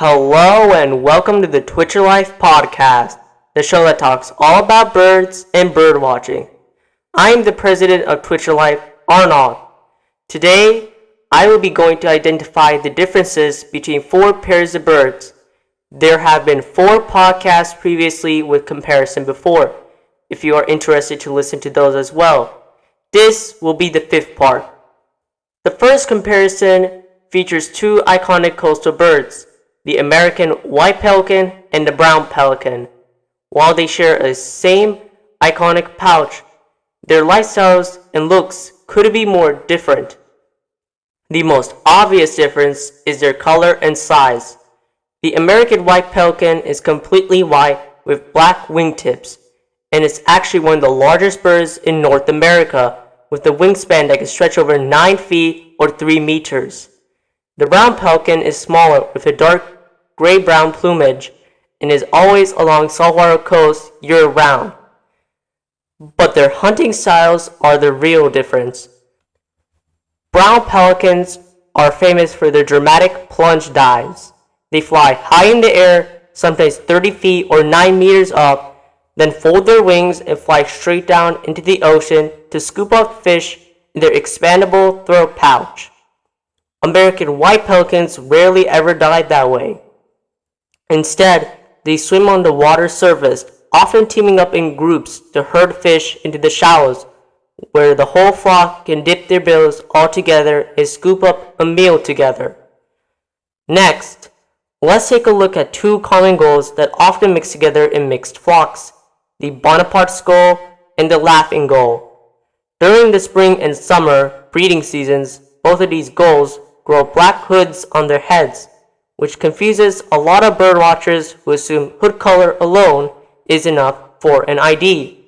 Hello and welcome to the Twitcher Life podcast, the show that talks all about birds and bird watching. I am the president of Twitcher Life, Arnold. Today, I will be going to identify the differences between four pairs of birds. There have been 4 podcasts previously with comparison before, if you are interested to listen to those as well. This will be the 5th part. The first comparison features 2 iconic coastal birds, the American white pelican and the brown pelican. While they share a same iconic pouch, their lifestyles and looks could be more different. The most obvious difference is their color and size. The American white pelican is completely white with black wingtips, and is actually one of the largest birds in North America, with a wingspan that can stretch over 9 feet or 3 meters. The brown pelican is smaller with a dark gray-brown plumage and is always along saltwater coasts year-round. But their hunting styles are the real difference. Brown pelicans are famous for their dramatic plunge dives. They fly high in the air, sometimes 30 feet or 9 meters up, then fold their wings and fly straight down into the ocean to scoop up fish in their expandable throat pouch. American white pelicans rarely ever dive that way. Instead, they swim on the water's surface, often teaming up in groups to herd fish into the shallows, where the whole flock can dip their bills all together and scoop up a meal together. Next, let's take a look at 2 common gulls that often mix together in mixed flocks, the Bonaparte's gull and the laughing gull. During the spring and summer breeding seasons, both of these gulls grow black hoods on their heads, which confuses a lot of bird watchers who assume hood color alone is enough for an ID.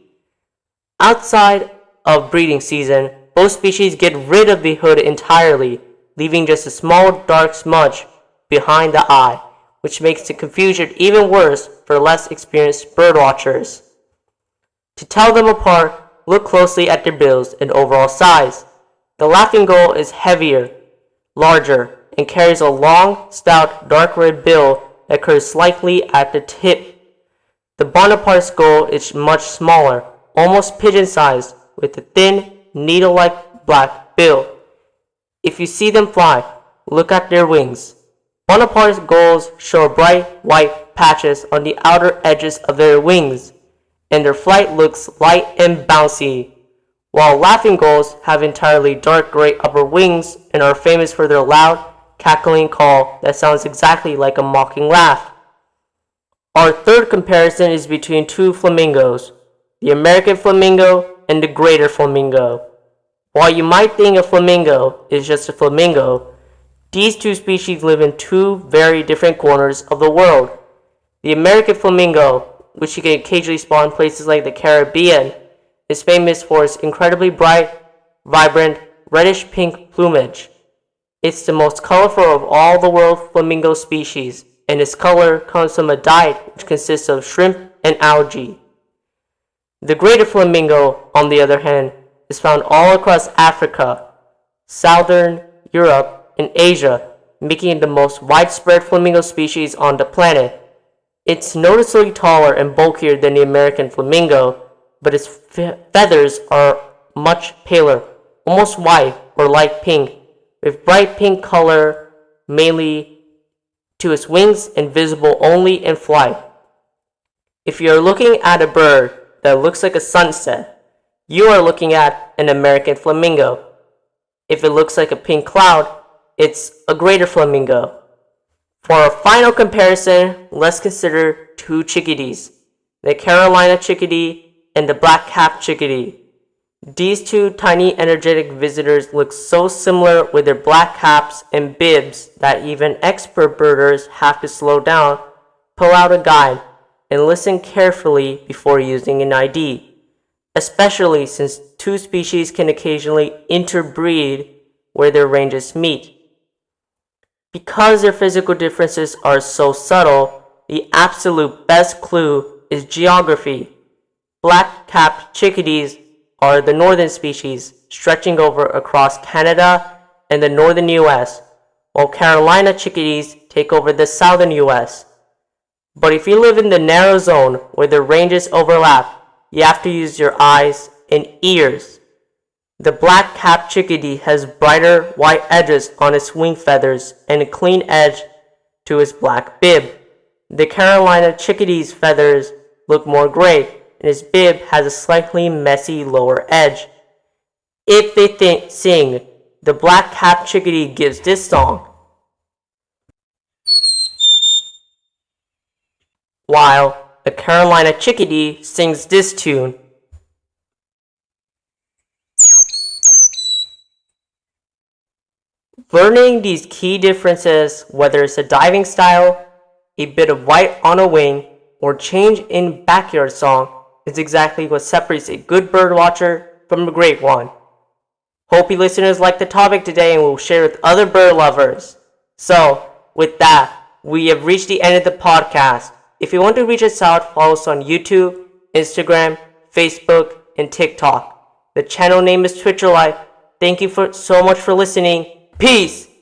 Outside of breeding season, both species get rid of the hood entirely, leaving just a small dark smudge behind the eye, which makes the confusion even worse for less experienced bird watchers. To tell them apart, look closely at their bills and overall size. The laughing gull is heavier, larger, and carries a long, stout, dark red bill that curves slightly at the tip. The Bonaparte's gull is much smaller, almost pigeon-sized, with a thin, needle-like black bill. If you see them fly, look at their wings. Bonaparte's gulls show bright white patches on the outer edges of their wings, and their flight looks light and bouncy, while laughing gulls have entirely dark gray upper wings and are famous for their loud, cackling call that sounds exactly like a mocking laugh. Our third comparison is between 2 flamingos, the American flamingo and the greater flamingo. While you might think a flamingo is just a flamingo, these 2 species live in 2 very different corners of the world. The American flamingo, which you can occasionally spot in places like the Caribbean, is famous for its incredibly bright, vibrant, reddish-pink plumage. It's the most colorful of all the world flamingo species, and its color comes from a diet which consists of shrimp and algae. The greater flamingo, on the other hand, is found all across Africa, southern Europe, and Asia, making it the most widespread flamingo species on the planet. It's noticeably taller and bulkier than the American flamingo, but its feathers are much paler, almost white or light pink, with bright pink color mainly to its wings and visible only in flight. If you are looking at a bird that looks like a sunset, you are looking at an American flamingo. If it looks like a pink cloud, it's a greater flamingo. For our final comparison, let's consider 2 chickadees, the Carolina chickadee and the black-capped chickadee. These 2 tiny energetic visitors look so similar with their black caps and bibs that even expert birders have to slow down, pull out a guide, and listen carefully before using an ID, especially since 2 species can occasionally interbreed where their ranges meet. Because their physical differences are so subtle, the absolute best clue is geography. Black-capped chickadees are the northern species, stretching over across Canada and the northern US, while Carolina chickadees take over the southern U.S. But if you live in the narrow zone where the ranges overlap, you have to use your eyes and ears. The black-capped chickadee has brighter white edges on its wing feathers and a clean edge to its black bib. The Carolina chickadee's feathers look more gray, and his bib has a slightly messy lower edge. If they sing, the black-capped chickadee gives this song, while a Carolina chickadee sings this tune. Learning these key differences, whether it's a diving style, a bit of white on a wing, or change in backyard song, is exactly what separates a good bird watcher from a great one. Hope you listeners like the topic today and will share with other bird lovers. So, with that, we have reached the end of the podcast. If you want to reach us out, follow us on YouTube, Instagram, Facebook, and TikTok. The channel name is Twitcher Life. Thank you so much for listening. Peace!